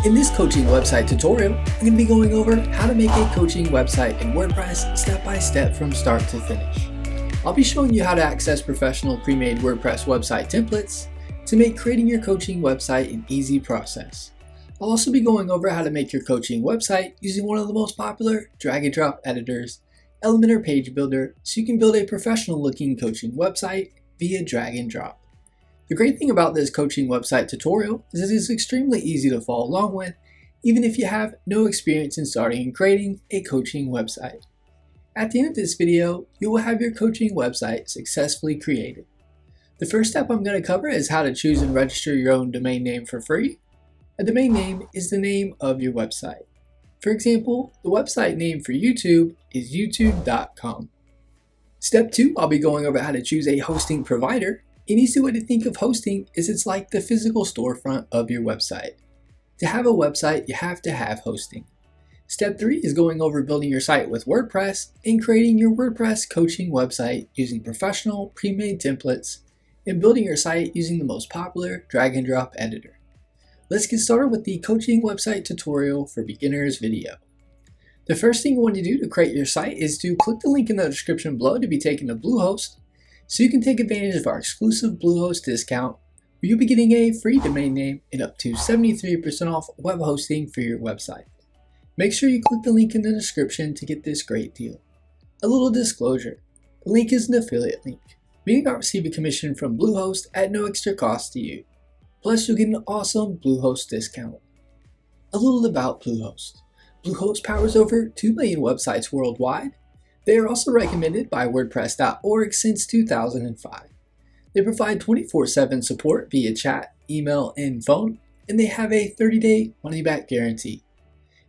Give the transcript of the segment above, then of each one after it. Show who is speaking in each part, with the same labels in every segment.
Speaker 1: In this coaching website tutorial, I'm going to be going over how to make a coaching website in WordPress step by step from start to finish. I'll be showing you how to access professional pre-made WordPress website templates to make creating your coaching website an easy process. I'll also be going over how to make your coaching website using one of the most popular drag and drop editors, Elementor Page Builder, so you can build a professional looking coaching website via drag and drop. The great thing about this coaching website tutorial is it is extremely easy to follow along with, even if you have no experience in starting and creating a coaching website. At the end of this video, you will have your coaching website successfully created. The first step I'm going to cover is how to choose and register your own domain name for free. A domain name is the name of your website. For example, the website name for YouTube is youtube.com. Step 2, I'll be going over how to choose a hosting provider. An easy way to think of hosting is it's like the physical storefront of your website. To have a website, you have to have hosting. Step 3 is going over building your site with WordPress and creating your WordPress coaching website using professional pre-made templates and building your site using the most popular drag and drop editor. Let's get started with the coaching website tutorial for beginners video. The first thing you want to do to create your site is to click the link in the description below to be taken to Bluehost, so you can take advantage of our exclusive Bluehost discount, where you'll be getting a free domain name and up to 73% off web hosting for your website. Make sure you click the link in the description to get this great deal. A little disclosure, the link is an affiliate link, meaning I'll receive a commission from Bluehost at no extra cost to you. Plus, you'll get an awesome Bluehost discount. A little about Bluehost. Bluehost powers over 2 million websites worldwide. They are also recommended by WordPress.org since 2005. They provide 24/7 support via chat, email, and phone, and they have a 30-day money-back guarantee.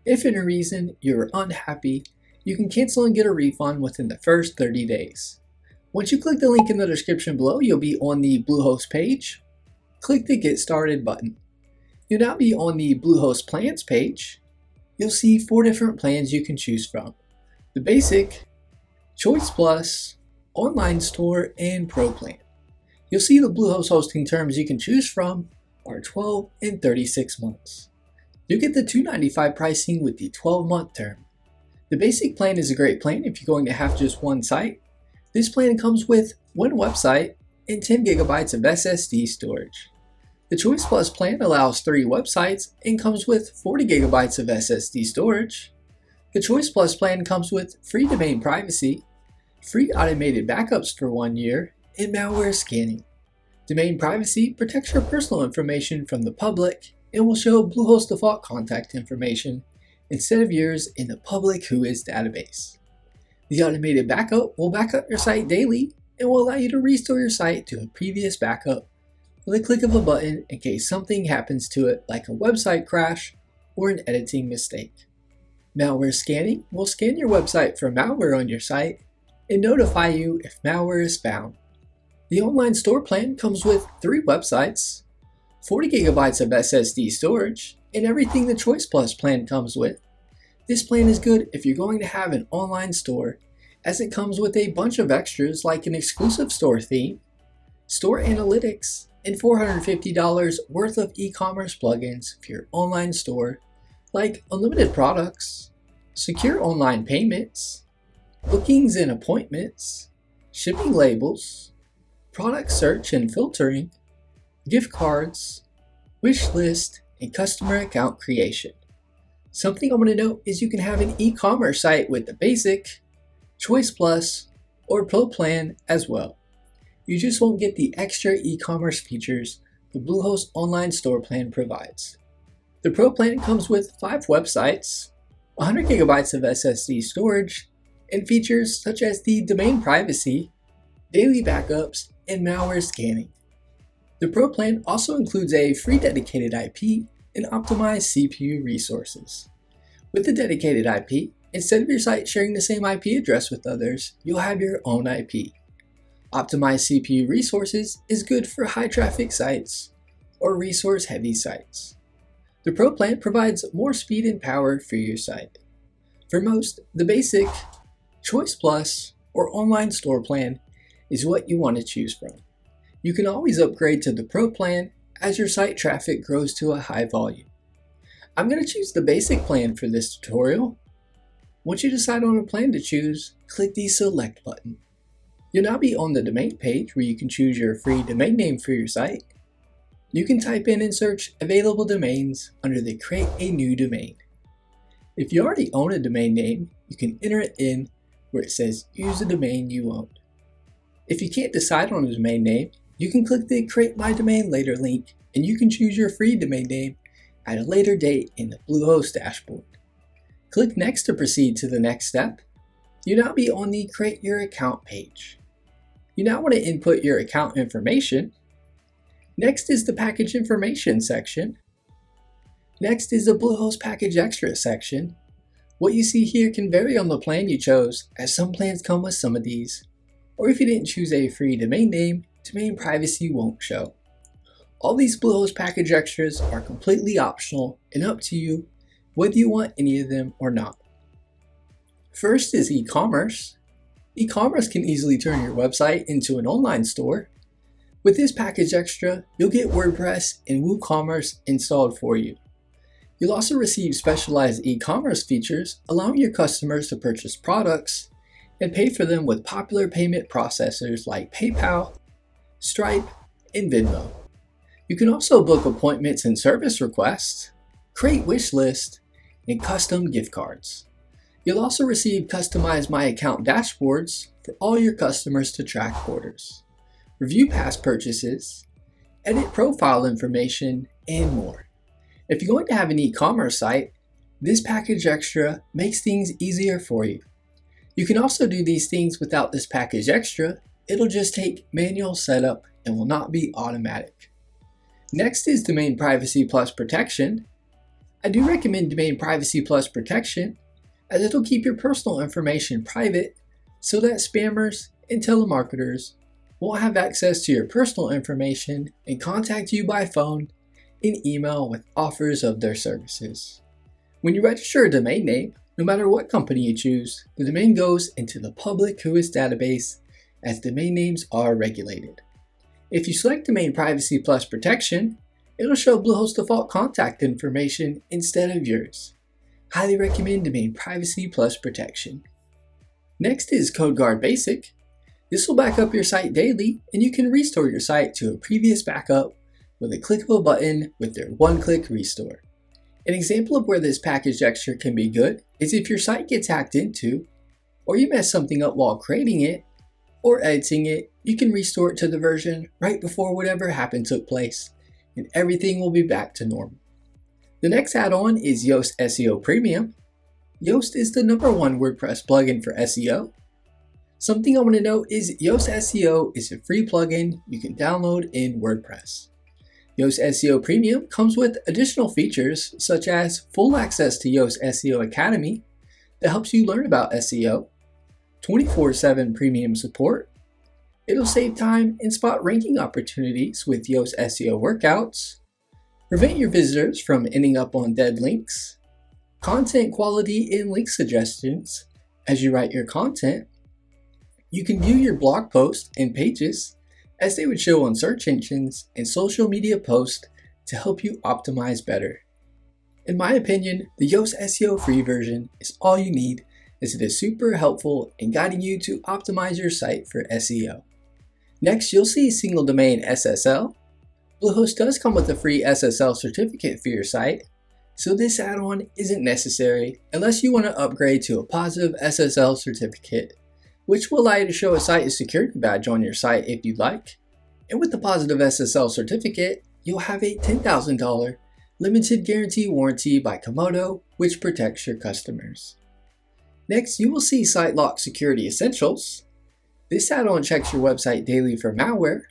Speaker 1: If for any reason you're unhappy, you can cancel and get a refund within the first 30 days. Once you click the link in the description below, you'll be on the Bluehost page. Click the Get Started button. You'll now be on the Bluehost Plans page. You'll see 4 different plans you can choose from: the Basic, Choice Plus, Online Store, and Pro Plan. You'll see the Bluehost hosting terms you can choose from are 12 and 36 months. You get the $295 pricing with the 12-month term. The Basic plan is a great plan if you're going to have just one site. This plan comes with one website and 10 gigabytes of SSD storage. The Choice Plus plan allows 3 websites and comes with 40 gigabytes of SSD storage. The Choice Plus plan comes with free domain privacy, free automated backups for 1 year, and malware scanning. Domain privacy protects your personal information from the public and will show Bluehost default contact information instead of yours in the public WHOIS database. The automated backup will back up your site daily and will allow you to restore your site to a previous backup with a click of a button in case something happens to it, like a website crash or an editing mistake. Malware scanning will scan your website for malware on your site and notify you if malware is found. The Online Store plan comes with 3 websites, 40 gigabytes of SSD storage, and everything the Choice Plus plan comes with. This plan is good if you're going to have an online store, as it comes with a bunch of extras like an exclusive store theme, store analytics, and $450 worth of e-commerce plugins for your online store, like unlimited products, secure online payments, bookings and appointments, shipping labels, product search and filtering, gift cards, wish list, and customer account creation. Something I'm going to note is you can have an e-commerce site with the Basic, Choice Plus, or Pro plan as well. You just won't get the extra e-commerce features the Bluehost Online Store plan provides. The Pro plan comes with 5 websites, 100 gigabytes of SSD storage, and features such as the domain privacy, daily backups, and malware scanning. The Pro plan also includes a free dedicated IP and optimized CPU resources. With the dedicated IP, instead of your site sharing the same IP address with others, you'll have your own IP. Optimized CPU resources is good for high traffic sites or resource heavy sites. The Pro plan provides more speed and power for your site. For most, the Basic, Choice Plus, or Online Store plan is what you want to choose from. You can always upgrade to the Pro plan as your site traffic grows to a high volume. I'm going to choose the basic plan for this tutorial. Once you decide on a plan to choose, click the Select button. You'll now be on the domain page where you can choose your free domain name for your site. You can type in and search available domains under the Create a New Domain. If you already own a domain name, you can enter it in where it says use the domain you own. If you can't decide on a domain name, you can click the Create My Domain Later link and you can choose your free domain name at a later date in the Bluehost dashboard. Click Next to proceed to the next step. You'll now be on the Create Your Account page. You now want to input your account information. Next is the Package Information section. Next is the Bluehost Package Extra section. What you see here can vary on the plan you chose, as some plans come with some of these. Or if you didn't choose a free domain name, domain privacy won't show. All these Bluehost package extras are completely optional and up to you whether you want any of them or not. First is e-commerce. E-commerce can easily turn your website into an online store. With this package extra, you'll get WordPress and WooCommerce installed for you. You'll also receive specialized e-commerce features allowing your customers to purchase products and pay for them with popular payment processors like PayPal, Stripe, and Venmo. You can also book appointments and service requests, create wish lists, and custom gift cards. You'll also receive customized My Account dashboards for all your customers to track orders, review past purchases, edit profile information, and more. If you're going to have an e-commerce site, this package extra makes things easier for you. You can also do these things without this package extra. It'll just take manual setup and will not be automatic. Next is Domain Privacy Plus Protection. I do recommend Domain Privacy Plus Protection as it'll keep your personal information private so that spammers and telemarketers won't have access to your personal information and contact you by phone and email with offers of their services. When you register a domain name, no matter what company you choose, the domain goes into the public WHOIS database as domain names are regulated. If you select Domain Privacy Plus Protection, it'll show Bluehost default contact information instead of yours. Highly recommend Domain Privacy Plus Protection. Next is CodeGuard Basic. This will back up your site daily and you can restore your site to a previous backup with a clickable button with their one-click restore. An example of where this package extra can be good is if your site gets hacked into, or you mess something up while creating it, or editing it, you can restore it to the version right before whatever happened took place, and everything will be back to normal. The next add-on is Yoast SEO Premium. Yoast is the #1 WordPress plugin for SEO. Something I want to note is Yoast SEO is a free plugin you can download in WordPress. Yoast SEO Premium comes with additional features such as full access to Yoast SEO Academy that helps you learn about SEO, 24/7 premium support. It'll save time and spot ranking opportunities with Yoast SEO workouts, prevent your visitors from ending up on dead links, content quality and link suggestions as you write your content. You can view your blog posts and pages as they would show on search engines and social media posts to help you optimize better. In my opinion, the Yoast SEO free version is all you need as it is super helpful in guiding you to optimize your site for SEO. Next, you'll see Single Domain SSL. Bluehost does come with a free SSL certificate for your site, so this add-on isn't necessary unless you want to upgrade to a positive SSL certificate, which will allow you to show a site security badge on your site if you'd like. And with the positive SSL certificate, you'll have a $10,000 limited guarantee warranty by Komodo, which protects your customers. Next, you will see SiteLock Security Essentials. This add-on checks your website daily for malware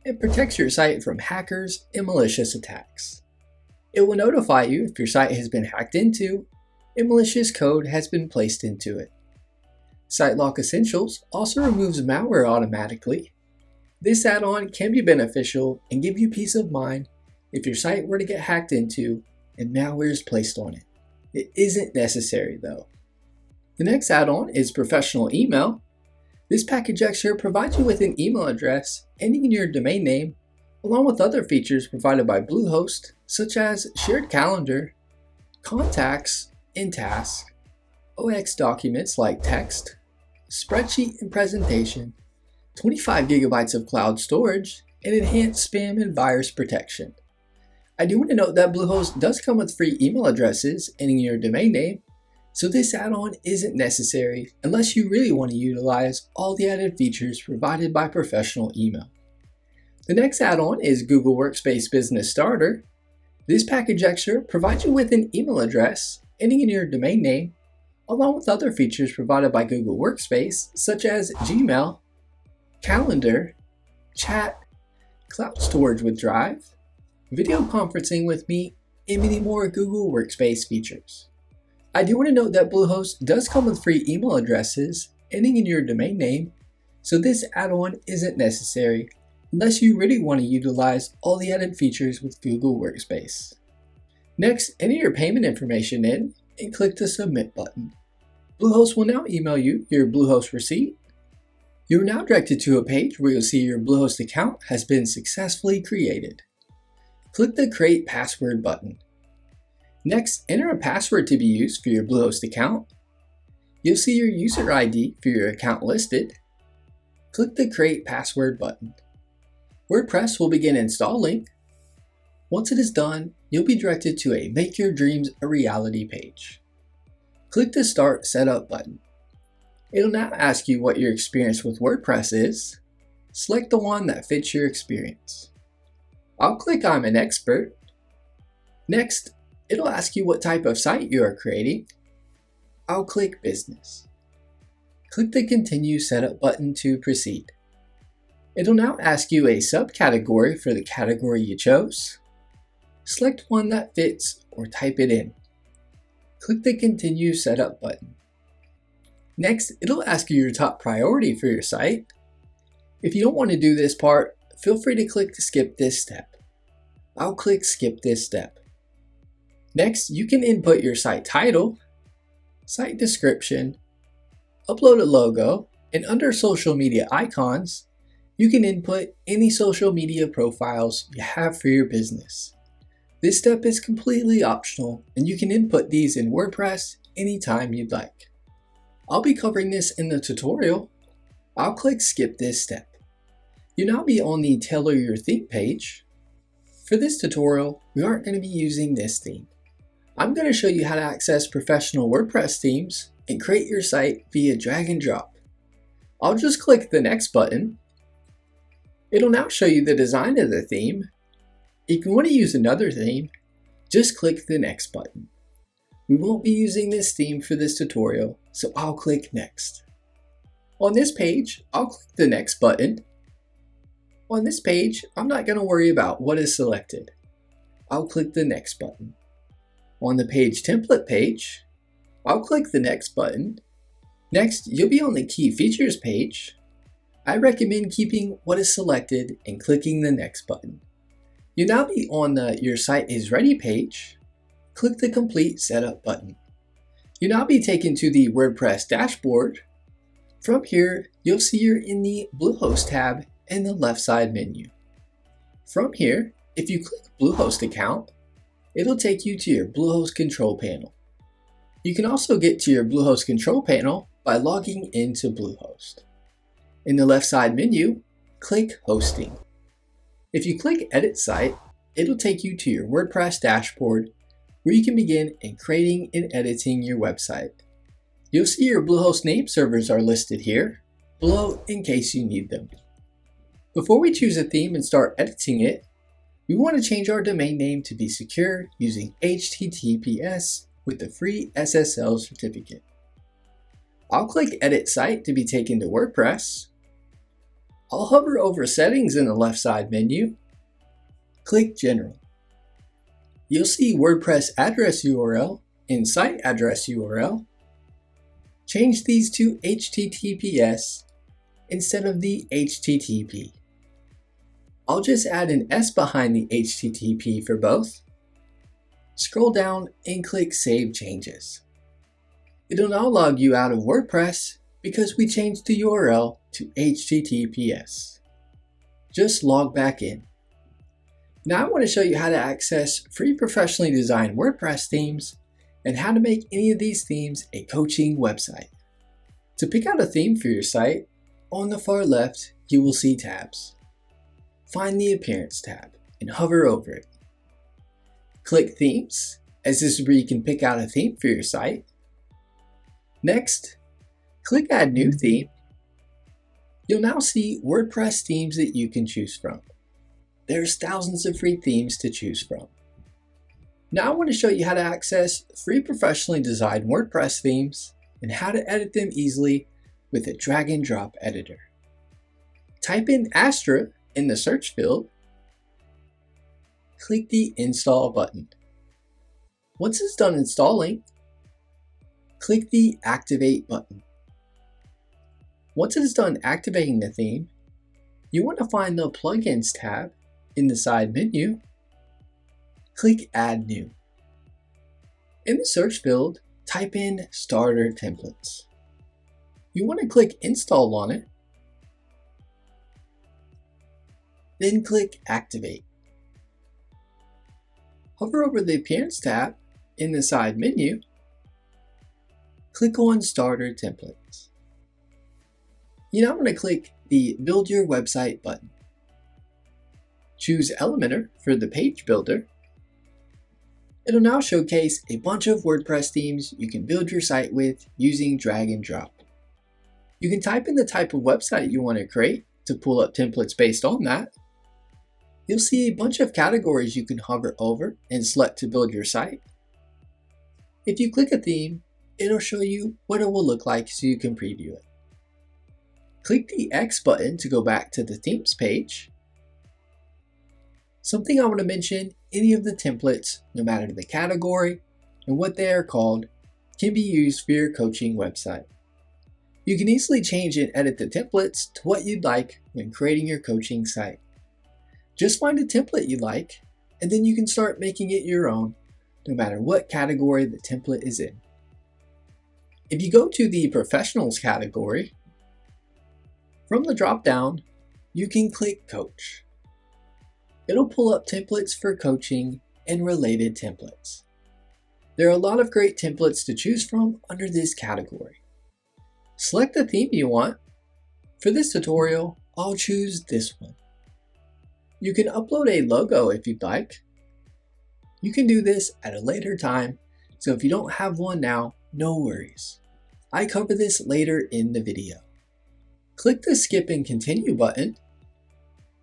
Speaker 1: and protects your site from hackers and malicious attacks. It will notify you if your site has been hacked into and malicious code has been placed into it. SiteLock Essentials also removes malware automatically. This add-on can be beneficial and give you peace of mind if your site were to get hacked into and malware is placed on it. It isn't necessary though. The next add-on is Professional Email. This package extra provides you with an email address ending in your domain name, along with other features provided by Bluehost, such as shared calendar, contacts and tasks, OX documents like text, spreadsheet and presentation, 25 gigabytes of cloud storage, and enhanced spam and virus protection. I do want to note that Bluehost does come with free email addresses ending in your domain name, so this add-on isn't necessary unless you really want to utilize all the added features provided by professional email. The next add-on is Google Workspace Business Starter. This package extra provides you with an email address ending in your domain name, along with other features provided by Google Workspace such as Gmail, Calendar, Chat, Cloud Storage with Drive, video conferencing with me, and many more Google Workspace features. I do want to note that Bluehost does come with free email addresses ending in your domain name, so this add-on isn't necessary unless you really want to utilize all the added features with Google Workspace. Next, enter your payment information in and click the Submit button. Bluehost will now email you your Bluehost receipt. You are now directed to a page where you'll see your Bluehost account has been successfully created. Click the Create Password button. Next, enter a password to be used for your Bluehost account. You'll see your user ID for your account listed. Click the Create Password button. WordPress will begin installing. Once it is done, you'll be directed to a Make Your Dreams a Reality page. Click the Start Setup button. It'll now ask you what your experience with WordPress is. Select the one that fits your experience. I'll click I'm an expert. Next, it'll ask you what type of site you are creating. I'll click Business. Click the Continue Setup button to proceed. It'll now ask you a subcategory for the category you chose. Select one that fits or type it in. Click the Continue Setup button. Next, it'll ask you your top priority for your site. If you don't want to do this part, feel free to click to skip this step. I'll click Skip this step. Next, you can input your site title, site description, upload a logo, and under social media icons, you can input any social media profiles you have for your business. This step is completely optional, and you can input these in WordPress anytime you'd like. I'll be covering this in the tutorial. I'll click Skip this step. You'll now be on the Tailor Your Theme page. For this tutorial, we aren't going to be using this theme. I'm going to show you how to access professional WordPress themes and create your site via drag and drop. I'll just click the Next button. It'll now show you the design of the theme. If you want to use another theme, just click the Next button. We won't be using this theme for this tutorial, so I'll click Next. On this page, I'll click the Next button. On this page, I'm not going to worry about what is selected. I'll click the Next button. On the Page Template page, I'll click the Next button. Next, you'll be on the Key Features page. I recommend keeping what is selected and clicking the Next button. You'll now be on the Your Site is Ready page. Click the Complete Setup button. You'll now be taken to the WordPress dashboard. From here, you'll see you're in the Bluehost tab in the left side menu. From here, if you click Bluehost account, it'll take you to your Bluehost control panel. You can also get to your Bluehost control panel by logging into Bluehost. In the left side menu, click Hosting. If you click Edit Site, it'll take you to your WordPress dashboard where you can begin creating and editing your website. You'll see your Bluehost name servers are listed here below in case you need them. Before we choose a theme and start editing it, we want to change our domain name to be secure using HTTPS with the free SSL certificate. I'll click Edit Site to be taken to WordPress. I'll hover over Settings in the left side menu. Click General. You'll see WordPress address URL and site address URL. Change these to HTTPS instead of the HTTP. I'll just add an S behind the HTTP for both. Scroll down and click Save Changes. It'll now log you out of WordPress because we changed the URL to HTTPS. Just log back in. Now I want to show you how to access free professionally designed WordPress themes and how to make any of these themes a coaching website. To pick out a theme for your site, on the far left, you will see tabs. Find the Appearance tab and hover over it. Click Themes, as this is where you can pick out a theme for your site. Next, click Add New Theme. You'll now see WordPress themes that you can choose from. There's thousands of free themes to choose from. Now I want to show you how to access free professionally designed WordPress themes and how to edit them easily with a drag and drop editor. Type in Astra in the search field. Click the Install button. Once it's done installing, click the Activate button. Once it is done activating the theme, you want to find the Plugins tab in the side menu. Click Add New. In the search field, type in Starter Templates. You want to click Install on it, then click Activate. Hover over the Appearance tab in the side menu. Click on Starter Templates. You now want to click the Build Your Website button. Choose Elementor for the page builder. It'll now showcase a bunch of WordPress themes you can build your site with using drag and drop. You can type in the type of website you want to create to pull up templates based on that. You'll see a bunch of categories you can hover over and select to build your site. If you click a theme, it'll show you what it will look like so you can preview it. Click the X button to go back to the themes page. Something I want to mention, any of the templates, no matter the category and what they are called, can be used for your coaching website. You can easily change and edit the templates to what you'd like when creating your coaching site. Just find a template you like, and then you can start making it your own, no matter what category the template is in. If you go to the Professionals category, from the drop-down, you can click Coach. It'll pull up templates for coaching and related templates. There are a lot of great templates to choose from under this category. Select the theme you want. For this tutorial, I'll choose this one. You can upload a logo if you'd like. You can do this at a later time, so if you don't have one now, no worries. I cover this later in the video. Click the Skip and Continue button.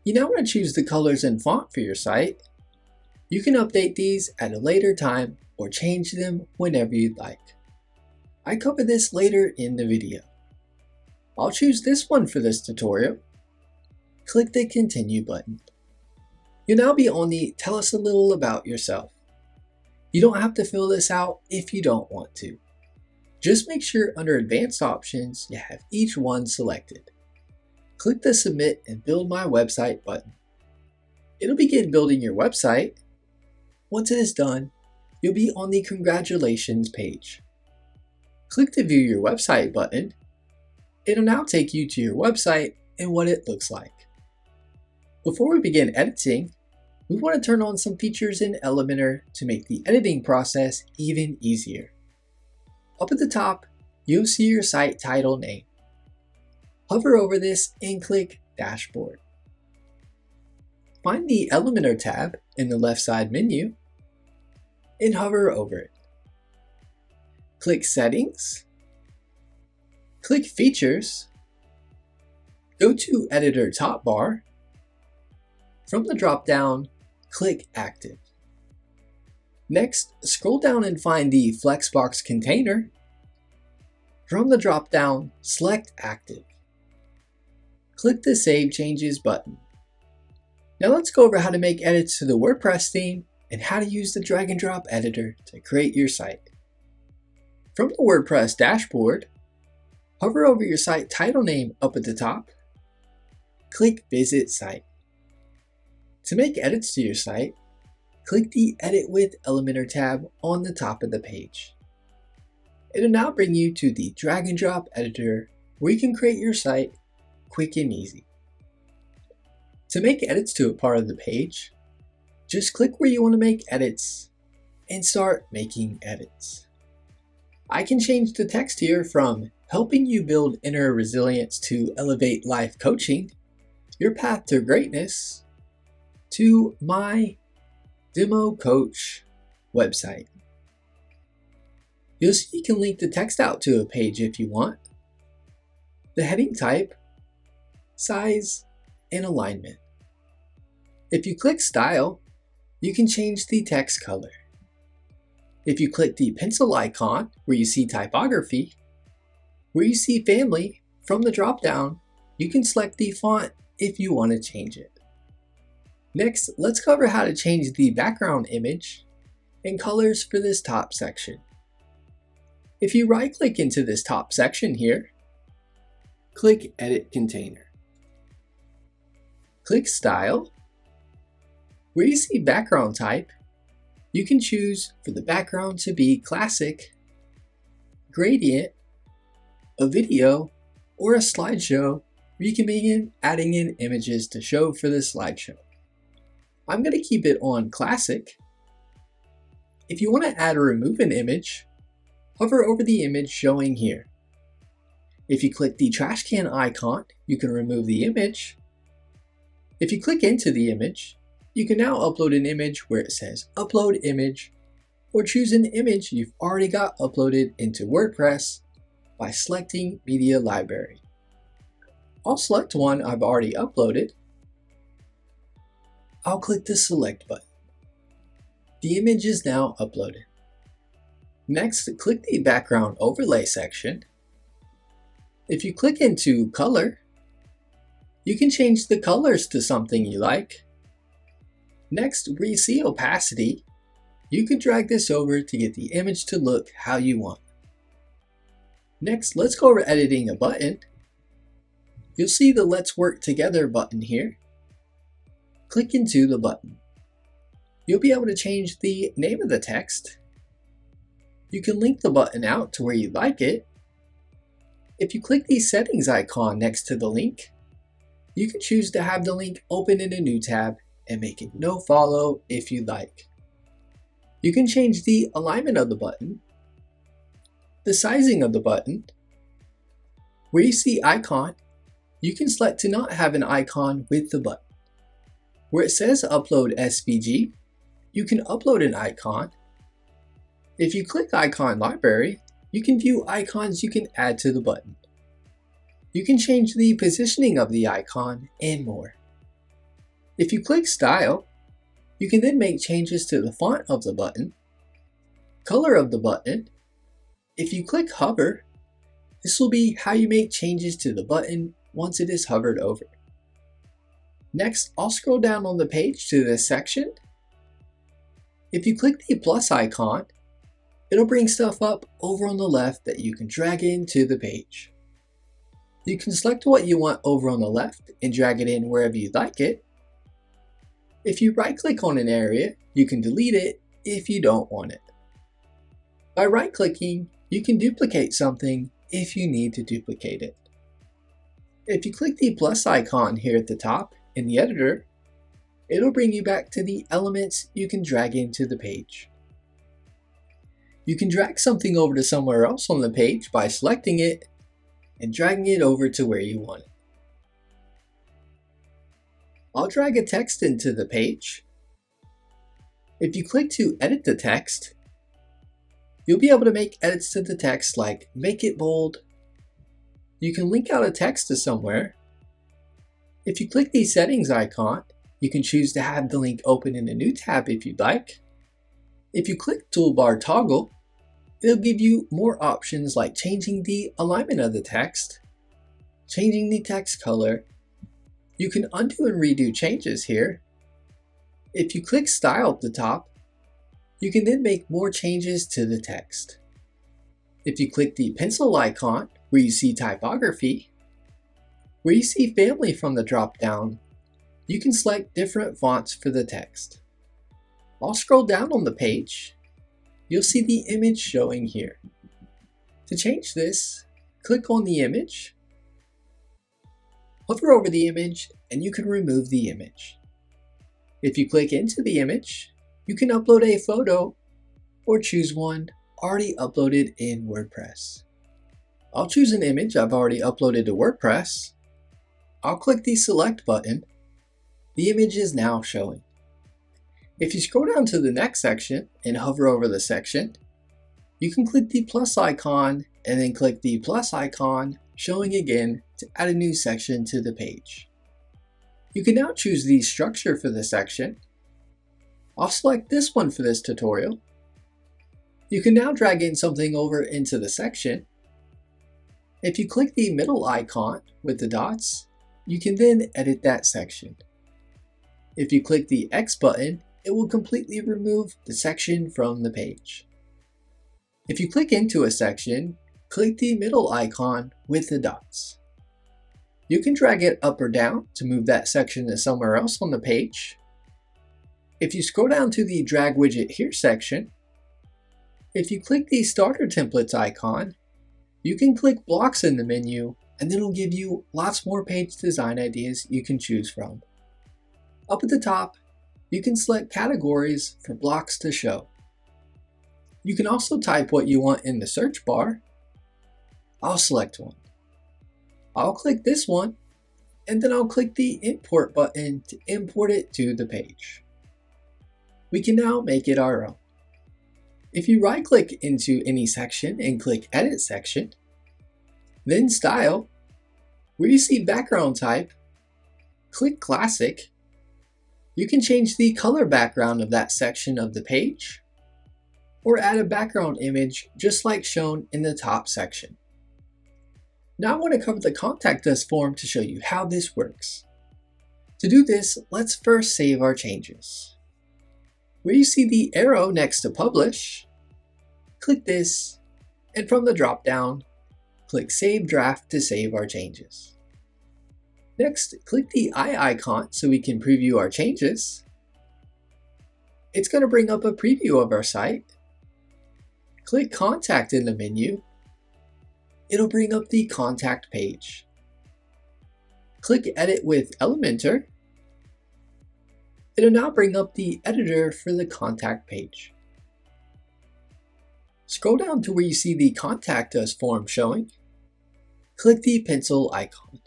Speaker 1: You now want to choose the colors and font for your site. You can update these at a later time or change them whenever you'd like. I cover this later in the video. I'll choose this one for this tutorial. Click the Continue button. You'll now be on the Tell us a little about yourself. You don't have to fill this out if you don't want to. Just make sure under Advanced Options you have each one selected. Click the Submit and Build My Website button. It'll begin building your website. Once it is done, you'll be on the Congratulations page. Click the View Your Website button. It'll now take you to your website and what it looks like. Before we begin editing, we want to turn on some features in Elementor to make the editing process even easier. Up at the top, you'll see your site title name. Hover over this and click Dashboard. Find the Elementor tab in the left side menu and hover over it. Click Settings. Click Features. Go to Editor top bar. From the drop-down, click Active. Next, scroll down and find the Flexbox container. From the drop-down, select Active. Click the Save Changes button. Now let's go over how to make edits to the WordPress theme and how to use the drag and drop editor to create your site. From the WordPress dashboard, hover over your site title name up at the top. Click Visit Site. To make edits to your site, click the Edit with Elementor tab on the top of the page. It'll now bring you to the drag and drop editor where you can create your site quick and easy. To make edits to a part of the page, just click where you want to make edits and start making edits. I can change the text here from helping you build inner resilience to elevate life coaching, your path to greatness, to my demo coach website. You'll see you can link the text out to a page if you want, the heading type, size, and alignment. If you click Style, you can change the text color. If you click the pencil icon where you see typography, where you see family from the drop-down, you can select the font if you want to change it. Next, let's cover how to change the background image and colors for this top section. If you right-click into this top section here, click Edit Container. Click Style. Where you see background type, you can choose for the background to be classic, gradient, a video, or a slideshow where you can begin adding in images to show for the slideshow. I'm going to keep it on classic. If you want to add or remove an image, hover over the image showing here. If you click the trash can icon, you can remove the image. If you click into the image, you can now upload an image where it says Upload Image, or choose an image you've already got uploaded into WordPress by selecting Media Library. I'll select one I've already uploaded. I'll click the Select button. The image is now uploaded. Next, click the Background Overlay section. If you click into Color, you can change the colors to something you like. Next, where you see opacity, you can drag this over to get the image to look how you want. Next, let's go over editing a button. You'll see the Let's Work Together button here. Click into the button. You'll be able to change the name of the text. You can link the button out to where you'd like it. If you click the settings icon next to the link, you can choose to have the link open in a new tab and make it no follow if you'd like. You can change the alignment of the button, the sizing of the button. Where you see icon, you can select to not have an icon with the button. Where it says Upload SVG, you can upload an icon. If you click Icon Library, you can view icons you can add to the button. You can change the positioning of the icon and more. If you click Style, you can then make changes to the font of the button, color of the button. If you click Hover, this will be how you make changes to the button once it is hovered over. Next, I'll scroll down on the page to this section. If you click the plus icon, it'll bring stuff up over on the left that you can drag into the page. You can select what you want over on the left and drag it in wherever you'd like it. If you right-click on an area, you can delete it if you don't want it. By right-clicking, you can duplicate something if you need to duplicate it. If you click the plus icon here at the top in the editor, it'll bring you back to the elements you can drag into the page. You can drag something over to somewhere else on the page by selecting it and dragging it over to where you want it. I'll drag a text into the page. If you click to edit the text, you'll be able to make edits to the text like make it bold. You can link out a text to somewhere. If you click the settings icon, you can choose to have the link open in a new tab if you'd like. If you click toolbar toggle, it'll give you more options like changing the alignment of the text, changing the text color. You can undo and redo changes here. If you click style at the top, you can then make more changes to the text. If you click the pencil icon where you see typography, where you see family from the drop down, you can select different fonts for the text. I'll scroll down on the page. You'll see the image showing here. To change this, click on the image, hover over the image, and you can remove the image. If you click into the image, you can upload a photo or choose one already uploaded in WordPress. I'll choose an image I've already uploaded to WordPress. I'll click the select button. The image is now showing. If you scroll down to the next section and hover over the section, you can click the plus icon and then click the plus icon showing again to add a new section to the page. You can now choose the structure for the section. I'll select this one for this tutorial. You can now drag in something over into the section. If you click the middle icon with the dots, you can then edit that section. If you click the X button, it will completely remove the section from the page. If you click into a section, click the middle icon with the dots. You can drag it up or down to move that section to somewhere else on the page. If you scroll down to the drag widget here section, if you click the starter templates icon, you can click blocks in the menu and then it'll give you lots more page design ideas you can choose from. Up at the top, you can select categories for blocks to show. You can also type what you want in the search bar. I'll select one. I'll click this one, and then I'll click the import button to import it to the page. We can now make it our own. If you right click into any section and click edit section, then style, where you see background type, click classic. You can change the color background of that section of the page, or add a background image just like shown in the top section. Now I want to cover the Contact Us form to show you how this works. To do this, let's first save our changes. Where you see the arrow next to Publish, click this, and from the drop-down, click Save Draft to save our changes. Next, click the eye icon so we can preview our changes. It's going to bring up a preview of our site. Click Contact in the menu. It'll bring up the contact page. Click Edit with Elementor. It'll now bring up the editor for the contact page. Scroll down to where you see the Contact Us form showing. Click the pencil icon.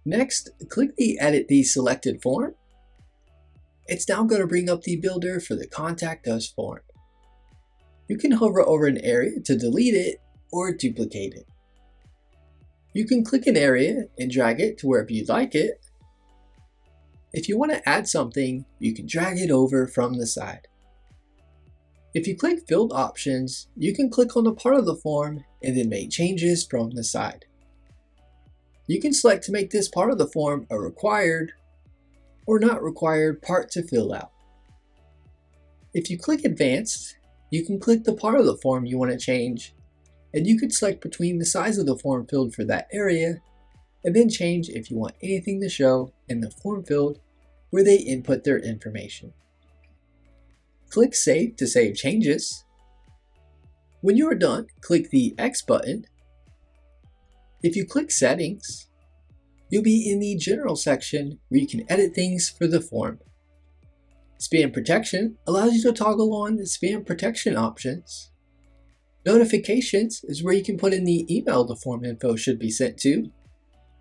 Speaker 1: Next, click the Edit the selected form. It's now going to bring up the builder for the Contact Us form. You can hover over an area to delete it or duplicate it. You can click an area and drag it to wherever you'd like it. If you want to add something, you can drag it over from the side. If you click Field Options, you can click on the part of the form and then make changes from the side. You can select to make this part of the form a required or not required part to fill out. If you click Advanced, you can click the part of the form you want to change, and you can select between the size of the form field for that area, and then change if you want anything to show in the form field where they input their information. Click Save to save changes. When you are done, click the X button. If you click Settings, you'll be in the General section where you can edit things for the form. Spam Protection allows you to toggle on the spam protection options. Notifications is where you can put in the email the form info should be sent to,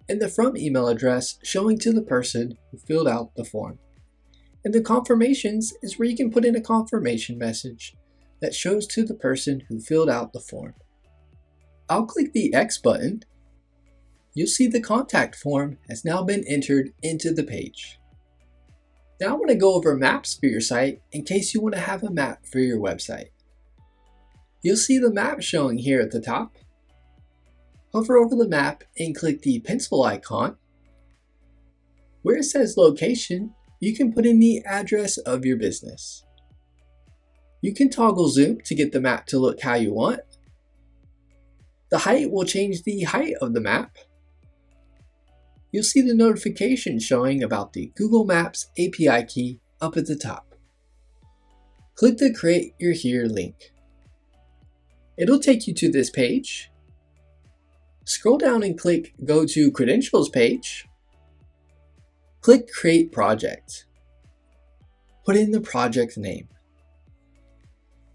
Speaker 1: and the from email address showing to the person who filled out the form. And the confirmations is where you can put in a confirmation message that shows to the person who filled out the form. I'll click the X button. You'll see the contact form has now been entered into the page. Now I want to go over maps for your site in case you want to have a map for your website. You'll see the map showing here at the top. Hover over the map and click the pencil icon. Where it says location, you can put in the address of your business. You can toggle zoom to get the map to look how you want. The height will change the height of the map. You'll see the notification showing about the Google Maps API key up at the top. Click the Create Your Here link. It'll take you to this page. Scroll down and click Go to Credentials page. Click Create Project. Put in the project name.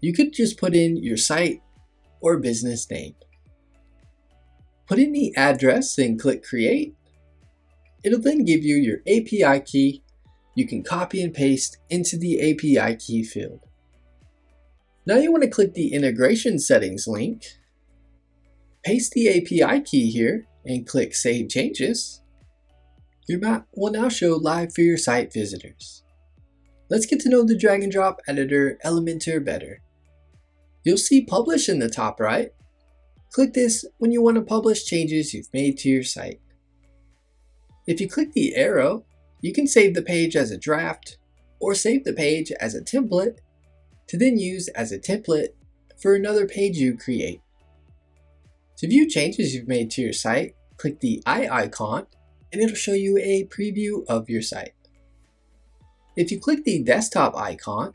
Speaker 1: you could just put in your site or business name. Put in the address and click Create. It'll then give you your API key. You can copy and paste into the API key field. Now you want to click the integration settings link, paste the API key here, and click Save Changes. Your map will now show live for your site visitors. Let's get to know the drag and drop editor Elementor better. You'll see Publish in the top right. Click this when you want to publish changes you've made to your site. If you click the arrow, you can save the page as a draft or save the page as a template to then use as a template for another page you create. To view changes you've made to your site, click the eye icon and it'll show you a preview of your site. If you click the desktop icon,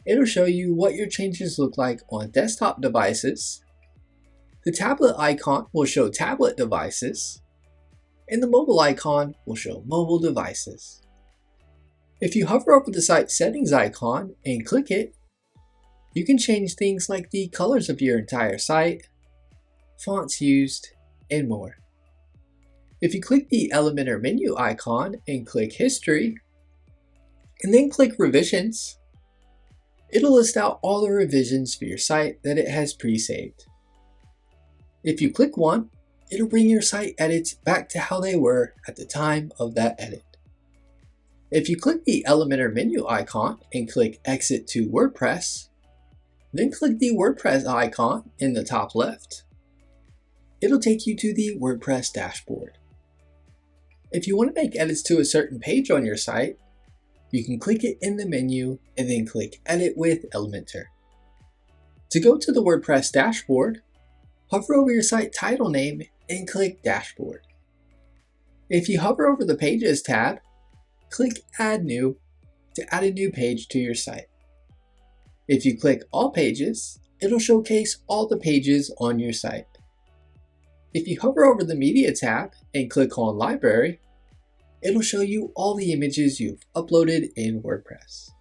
Speaker 1: it'll show you what your changes look like on desktop devices. The tablet icon will show tablet devices, and the mobile icon will show mobile devices. If you hover over the site settings icon and click it, you can change things like the colors of your entire site, fonts used, and more. If you click the Elementor menu icon and click History, and then click Revisions, it'll list out all the revisions for your site that it has pre-saved. If you click one, it'll bring your site edits back to how they were at the time of that edit. If you click the Elementor menu icon and click Exit to WordPress, then click the WordPress icon in the top left, it'll take you to the WordPress dashboard. If you want to make edits to a certain page on your site, you can click it in the menu and then click Edit with Elementor. To go to the WordPress dashboard, hover over your site title name and click Dashboard. If you hover over the Pages tab, click Add New to add a new page to your site. If you click All Pages, it'll showcase all the pages on your site. If you hover over the Media tab and click on Library, it'll show you all the images you've uploaded in WordPress.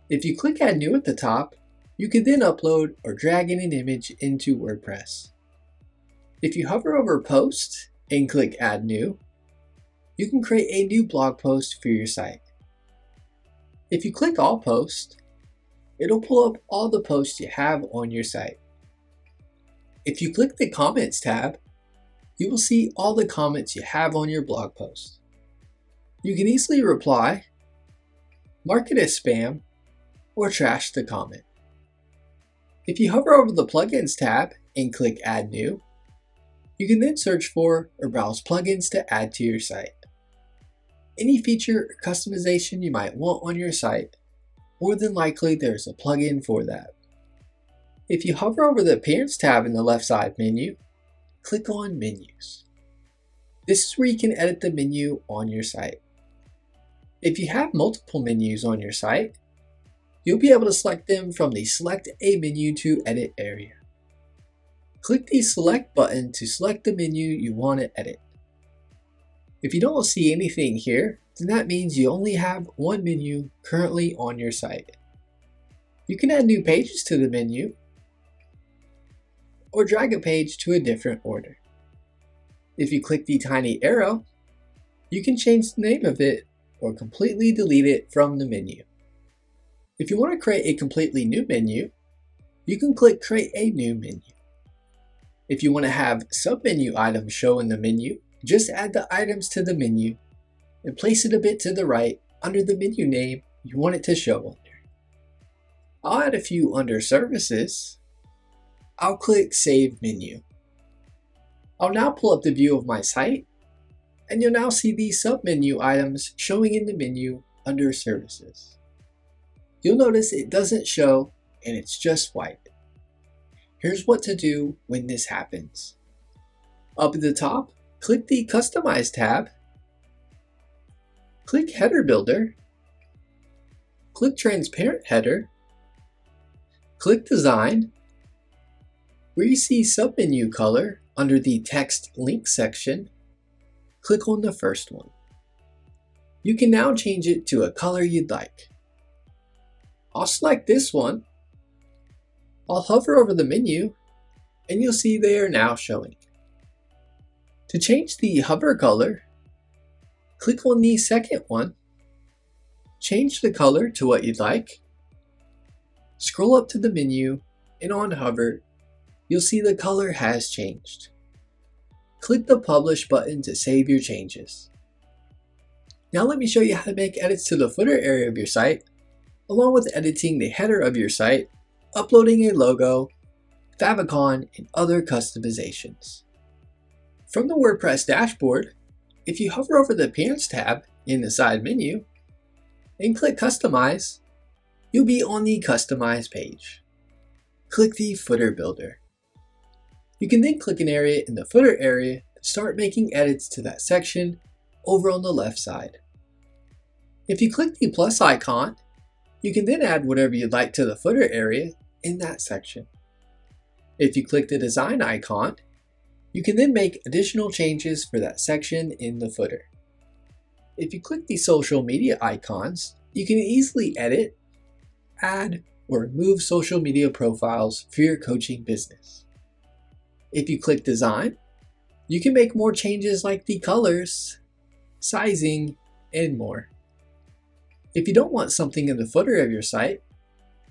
Speaker 1: If you click Add New at the top, you can then upload or drag in an image into WordPress. If you hover over Post and click Add New, you can create a new blog post for your site. If you click All Posts, it'll pull up all the posts you have on your site. If you click the Comments tab, you will see all the comments you have on your blog post. You can easily reply, mark it as spam, or trash the comment. If you hover over the Plugins tab and click Add New, you can then search for or browse plugins to add to your site. Any feature or customization you might want on your site, more than likely there's a plugin for that. If you hover over the Appearance tab in the left side menu, click on Menus. This is where you can edit the menu on your site. If you have multiple menus on your site, you'll be able to select them from the Select a Menu to Edit area. Click the Select button to select the menu you want to edit. If you don't see anything here, then that means you only have one menu currently on your site. You can add new pages to the menu or drag a page to a different order. If you click the tiny arrow, you can change the name of it or completely delete it from the menu. If you want to create a completely new menu, you can click Create a New Menu. If you want to have sub-menu items show in the menu, just add the items to the menu and place it a bit to the right under the menu name you want it to show under. I'll add a few under Services. I'll click Save Menu. I'll now pull up the view of my site, and you'll now see the sub-menu items showing in the menu under Services. You'll notice it doesn't show and it's just white. Here's what to do when this happens. Up at the top, click the Customize tab, click Header Builder, click Transparent Header, click Design. Where you see Submenu Color under the Text Link section, click on the first one. You can now change it to a color you'd like. I'll select this one I'll hover over the menu and you'll see they are now showing. To change the hover color, click on the second one, change the color to what you'd like, scroll up to the menu, and on hover, you'll see the color has changed. Click the Publish button to save your changes. Now let me show you how to make edits to the footer area of your site, along with editing the header of your site, uploading a logo, favicon, and other customizations. From the WordPress dashboard, if you hover over the Appearance tab in the side menu and click Customize, you'll be on the Customize page. Click the Footer Builder. You can then click an area in the footer area to start making edits to that section over on the left side. If you click the plus icon, you can then add whatever you'd like to the footer area in that section. If you click the design icon, you can then make additional changes for that section in the footer. If you click the social media icons, you can easily edit, add, or remove social media profiles for your coaching business. If you click design, you can make more changes like the colors, sizing, and more. If you don't want something in the footer of your site,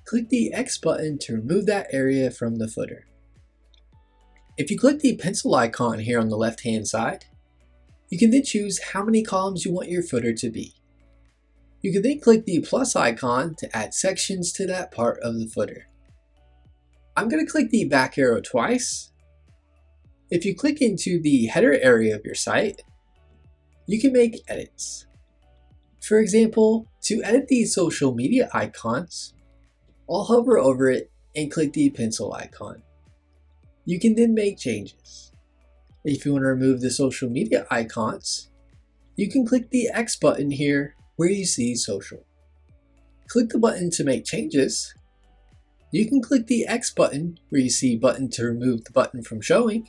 Speaker 1: click the X button to remove that area from the footer. If you click the pencil icon here on the left-hand side, you can then choose how many columns you want your footer to be. You can then click the plus icon to add sections to that part of the footer. I'm going to click the back arrow twice. If you click into the header area of your site, you can make edits. For example, to edit these social media icons, I'll hover over it and click the pencil icon. You can then make changes. If you want to remove the social media icons, you can click the X button here where you see social. Click the button to make changes. You can click the X button where you see button to remove the button from showing.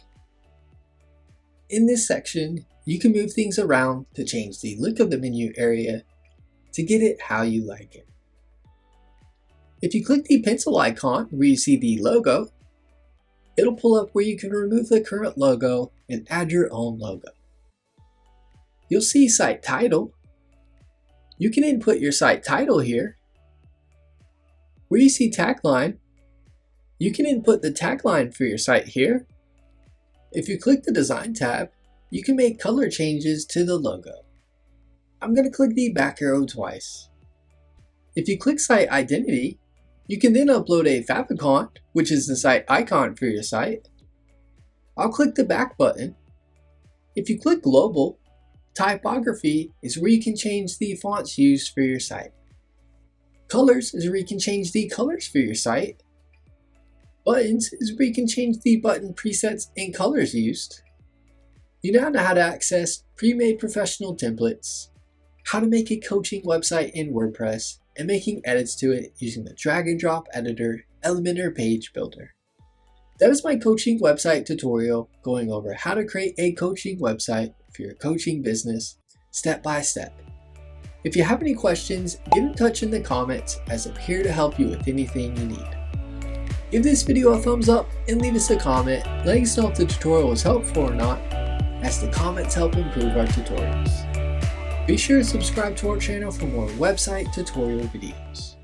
Speaker 1: In this section, you can move things around to change the look of the menu area to get it how you like it. If you click the pencil icon where you see the logo, it'll pull up where you can remove the current logo and add your own logo. You'll see site title. You can input your site title here. Where you see tagline, you can input the tagline for your site here. If you click the design tab, you can make color changes to the logo. I'm going to click the back arrow twice. If you click site identity, you can then upload a favicon, which is the site icon for your site. I'll click the back button. If you click global, typography is where you can change the fonts used for your site. Colors is where you can change the colors for your site. Buttons is where you can change the button presets and colors used. You now know how to access pre-made professional templates, how to make a coaching website in WordPress, and making edits to it using the drag and drop editor Elementor page builder. That is my coaching website tutorial going over how to create a coaching website for your coaching business step by step. If you have any questions, get in touch in the comments as I'm here to help you with anything you need. Give this video a thumbs up and leave us a comment letting us know if the tutorial was helpful or not, as the comments help improve our tutorials. Be sure to subscribe to our channel for more website tutorial videos.